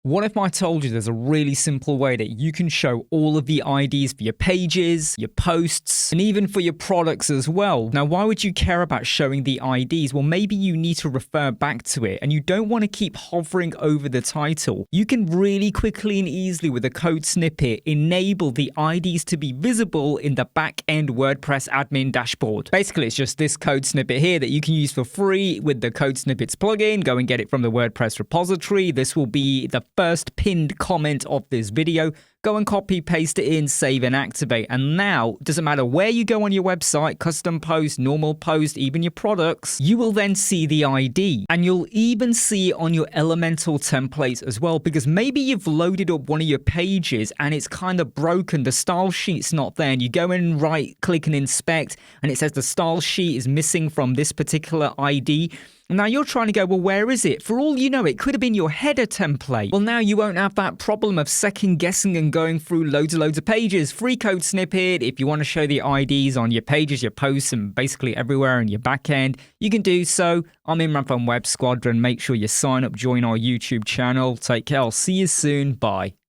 What if I told you there's a really simple way that you can show all of the IDs for your pages, your posts, and even for your products as well? Now, why would you care about showing the IDs? Well, maybe you need to refer back to it and you don't want to keep hovering over the title. You can really quickly and easily with a code snippet enable the IDs to be visible in the back-end WordPress admin dashboard. Basically, it's just this code snippet here that you can use for free with the code snippets plugin. Go and get it from the WordPress repository. This will be the first pinned comment of this video. Go and copy, paste it in, save and activate. And now, doesn't matter where you go on your website, custom post, normal post, even your products, you will then see the ID. And you'll even see it on your elemental templates as well, because maybe you've loaded up one of your pages and it's kind of broken. The style sheet's not there. And you go in, right click and inspect, and it says the style sheet is missing from this particular ID. Now you're trying to go, well, where is it? For all you know, it could have been your header template. Well, now you won't have that problem of second guessing and going through loads of pages. Free code snippet. If you want to show the IDs on your pages, your posts, and basically everywhere in your back end, you can do so. I'm Imran from Web Squadron. Make sure you sign up, join our YouTube channel. Take care. I'll see you soon. Bye.